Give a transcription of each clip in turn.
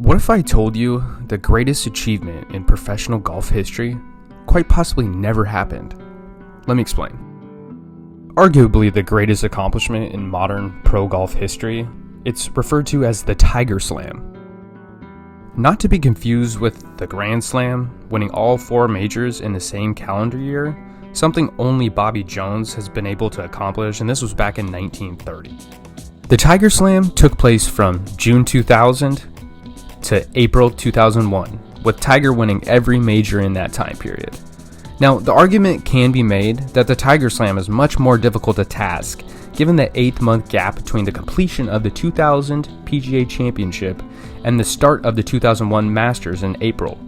What if I told you the greatest achievement in professional golf history quite possibly never happened? Let me explain. Arguably the greatest accomplishment in modern pro golf history, it's referred to as the Tiger Slam. Not to be confused with the Grand Slam, winning all 4 majors in the same calendar year, something only Bobby Jones has been able to accomplish, and this was back in 1930. The Tiger Slam took place from June 2000 to April 2001, with Tiger winning every major in that time period. Now, the argument can be made that the Tiger Slam is much more difficult to task, given the 8-month gap between the completion of the 2000 PGA Championship and the start of the 2001 Masters in April.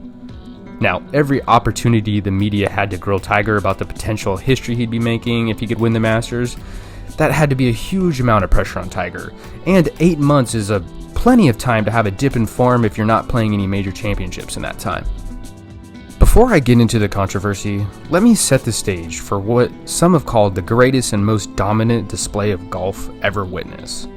Now, every opportunity the media had to grill Tiger about the potential history he'd be making if he could win the Masters, that had to be a huge amount of pressure on Tiger, and 8 months is plenty of time to have a dip in form if you're not playing any major championships in that time. Before I get into the controversy, let me set the stage for what some have called the greatest and most dominant display of golf ever witnessed.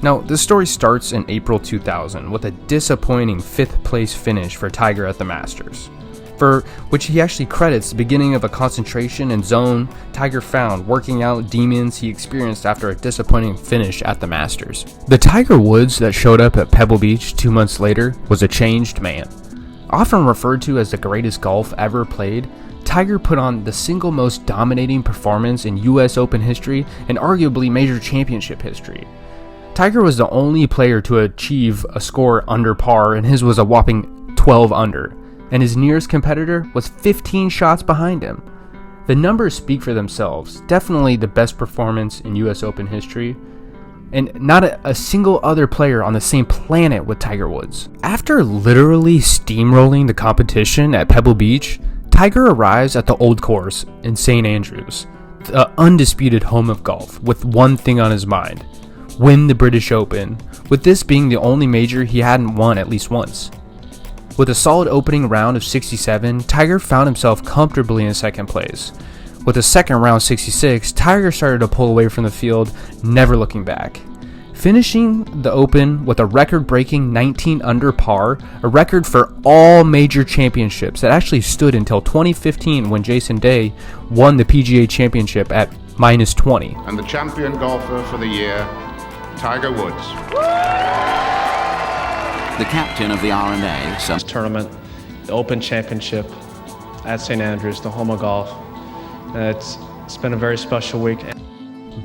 Now, the story starts in April 2000 with a disappointing 5th place finish for Tiger at the Masters, for which he actually credits the beginning of a concentration and zone Tiger found working out demons he experienced after a disappointing finish at the Masters. The Tiger Woods that showed up at Pebble Beach 2 months later was a changed man. Often referred to as the greatest golf ever played, Tiger put on the single most dominating performance in US Open history and arguably major championship history. Tiger was the only player to achieve a score under par, and his was a whopping 12 under. And his nearest competitor was 15 shots behind him. The numbers speak for themselves, definitely the best performance in US Open history, and not a single other player on the same planet with Tiger Woods. After literally steamrolling the competition at Pebble Beach, Tiger arrives at the Old Course in St. Andrews, the undisputed home of golf, with one thing on his mind: win the British Open, with this being the only major he hadn't won at least once. With a solid opening round of 67, Tiger found himself comfortably in second place. With a second round 66, Tiger started to pull away from the field, never looking back. Finishing the Open with a record-breaking 19 under par, a record for all major championships that actually stood until 2015 when Jason Day won the PGA Championship at -20. And the champion golfer for the year, Tiger Woods. The captain of the R&A tournament, the Open Championship at St. Andrews, the home of golf. It's been a very special week.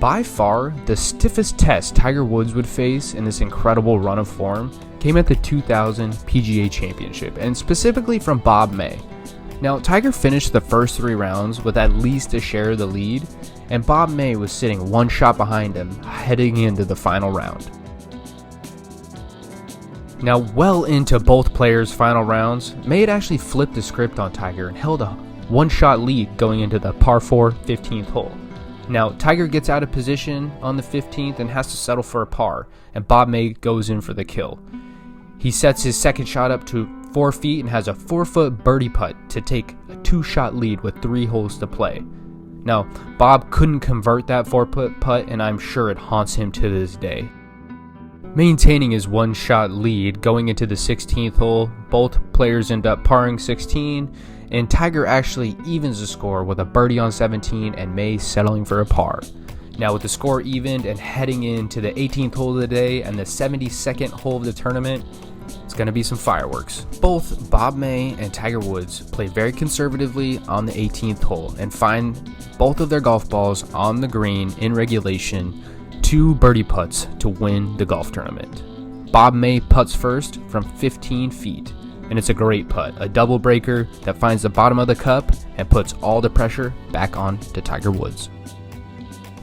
By far, the stiffest test Tiger Woods would face in this incredible run of form came at the 2000 PGA Championship, and specifically from Bob May. Now, Tiger finished the first 3 rounds with at least a share of the lead, and Bob May was sitting 1 shot behind him heading into the final round. Now, well into both players' final rounds, May had actually flipped the script on Tiger and held a 1-shot lead going into the par 4 15th hole. Now, Tiger gets out of position on the 15th and has to settle for a par, and Bob May goes in for the kill. He sets his second shot up to 4 feet and has a 4-foot birdie putt to take a 2-shot lead with 3 holes to play. Now, Bob couldn't convert that 4-foot putt, and I'm sure it haunts him to this day. Maintaining his 1-shot lead going into the 16th hole, both players end up parring 16, and Tiger actually evens the score with a birdie on 17 and May settling for a par. Now, with the score evened and heading into the 18th hole of the day and the 72nd hole of the tournament, it's going to be some fireworks. Both Bob May and Tiger Woods play very conservatively on the 18th hole and find both of their golf balls on the green in regulation, 2 birdie putts to win the golf tournament. Bob May putts first from 15 feet, and it's a great putt, a double breaker that finds the bottom of the cup and puts all the pressure back on to Tiger Woods.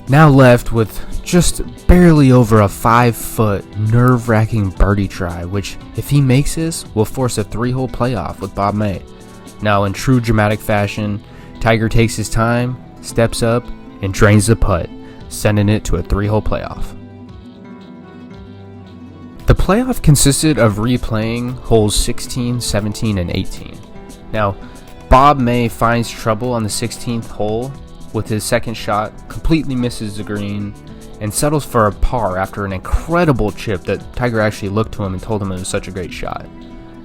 Now left with just barely over a 5-foot nerve-wracking birdie try, which, if he makes this, will force a 3-hole playoff with Bob May. Now, in true dramatic fashion, Tiger takes his time, steps up, and drains the putt, sending it to a 3-hole playoff. The playoff consisted of replaying holes 16, 17, and 18. Now, Bob May finds trouble on the 16th hole with his second shot, completely misses the green, and settles for a par after an incredible chip that Tiger actually looked to him and told him it was such a great shot.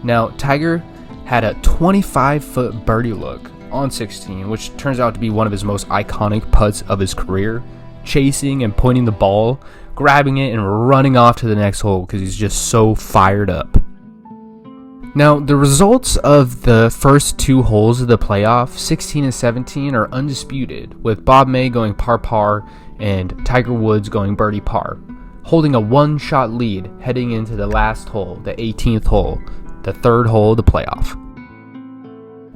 Now, Tiger had a 25-foot birdie look on 16, which turns out to be one of his most iconic putts of his career, chasing and pointing the ball, grabbing it, and running off to the next hole because he's just so fired up. Now, the results of the first two holes of the playoff, 16 and 17, are undisputed, with Bob May going par-par and Tiger Woods going birdie-par, holding a one-shot lead heading into the last hole, the 18th hole, the third hole of the playoff.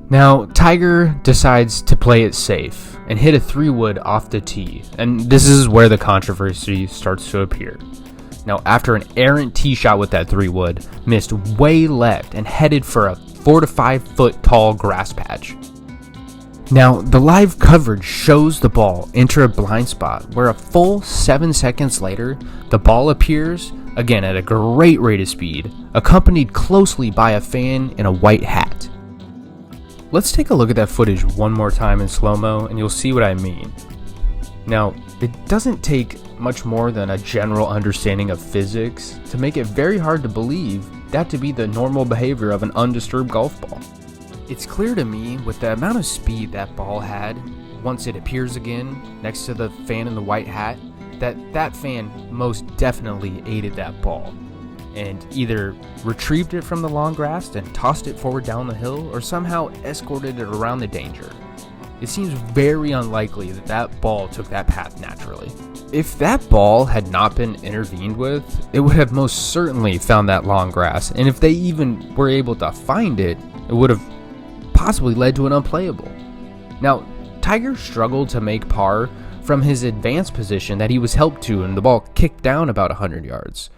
Now, Tiger decides to play it safe and hit a 3-wood off the tee, and this is where the controversy starts to appear. Now, after an errant tee shot with that 3-wood, missed way left and headed for a 4 to 5 foot tall grass patch. Now, the live coverage shows the ball enter a blind spot where a full 7 seconds later, the ball appears, again at a great rate of speed, accompanied closely by a fan in a white hat. Let's take a look at that footage one more time in slow-mo and you'll see what I mean. Now, it doesn't take much more than a general understanding of physics to make it very hard to believe that to be the normal behavior of an undisturbed golf ball. It's clear to me with the amount of speed that ball had once it appears again next to the fan in the white hat that fan most definitely aided that ball and either retrieved it from the long grass and tossed it forward down the hill or somehow escorted it around the danger. It seems very unlikely that that ball took that path naturally. If that ball had not been intervened with, it would have most certainly found that long grass, and if they even were able to find it, it would have possibly led to an unplayable. Now, Tiger struggled to make par from his advanced position that he was helped to and the ball kicked down about 100 yards.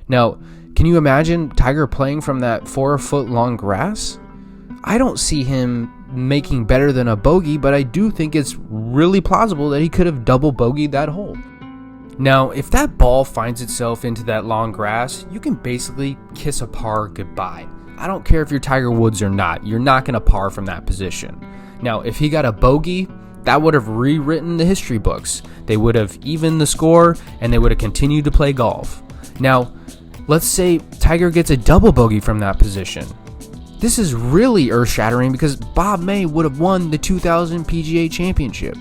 Now, can you imagine Tiger playing from that 4-foot long grass? I don't see him making better than a bogey, but I do think it's really plausible that he could have double bogeyed that hole. Now, if that ball finds itself into that long grass, you can basically kiss a par goodbye. I don't care if you're Tiger Woods or not, you're not going to par from that position. Now, if he got a bogey, that would have rewritten the history books. They would have evened the score, and they would have continued to play golf. Now, let's say Tiger gets a double bogey from that position. This is really earth-shattering because Bob May would have won the 2000 PGA Championship.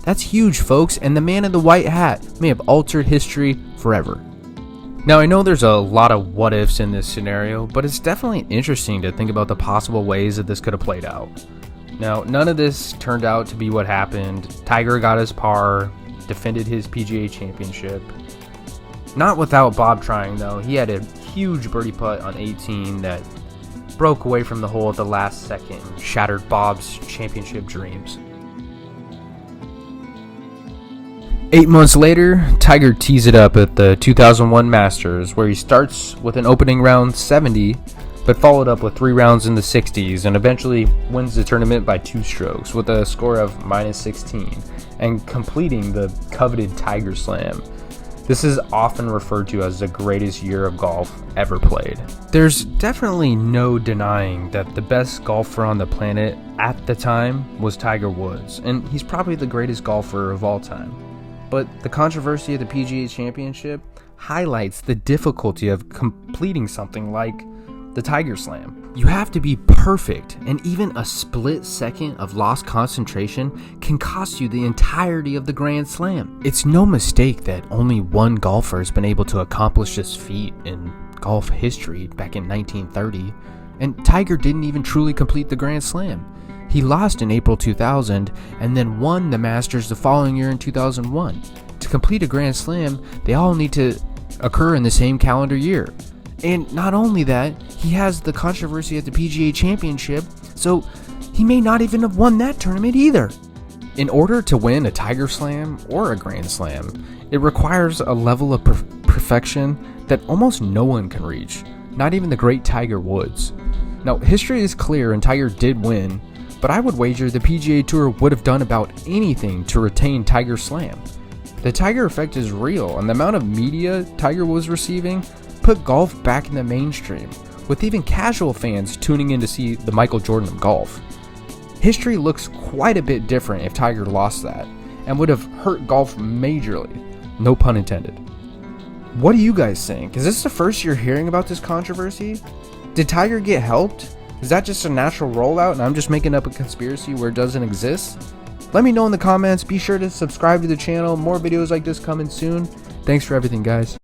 That's huge, folks, and the man in the white hat may have altered history forever. Now, I know there's a lot of what-ifs in this scenario, but it's definitely interesting to think about the possible ways that this could have played out. Now, none of this turned out to be what happened. Tiger got his par, defended his PGA Championship. Not without Bob trying, though. He had a huge birdie putt on 18 that broke away from the hole at the last second and shattered Bob's championship dreams. 8 months later, Tiger tees it up at the 2001 Masters, where he starts with an opening round 70, but followed up with 3 rounds in the 60s, and eventually wins the tournament by 2 strokes with a score of -16, and completing the coveted Tiger Slam. This is often referred to as the greatest year of golf ever played. There's definitely no denying that the best golfer on the planet at the time was Tiger Woods, and he's probably the greatest golfer of all time. But the controversy of the PGA Championship highlights the difficulty of completing something like the Tiger Slam. You have to be perfect, and even a split second of lost concentration can cost you the entirety of the Grand Slam. It's no mistake that only one golfer has been able to accomplish this feat in golf history back in 1930, and Tiger didn't even truly complete the Grand Slam. He lost in April 2000 and then won the Masters the following year in 2001. To complete a Grand Slam, they all need to occur in the same calendar year. And not only that, he has the controversy at the PGA Championship, so he may not even have won that tournament either. In order to win a Tiger Slam or a Grand Slam, it requires a level of perfection that almost no one can reach, not even the great Tiger Woods. Now, history is clear and Tiger did win, but I would wager the PGA Tour would have done about anything to retain Tiger Slam. The Tiger effect is real, and the amount of media Tiger was receiving put golf back in the mainstream, with even casual fans tuning in to see the Michael Jordan of golf. History looks quite a bit different if Tiger lost that, and would have hurt golf majorly, no pun intended. What do you guys think? Is this the first you're hearing about this controversy? Did Tiger get helped? Is that just a natural rollout and I'm just making up a conspiracy where it doesn't exist? Let me know in the comments. Be sure to subscribe to the channel. More videos like this coming soon. Thanks for everything, guys.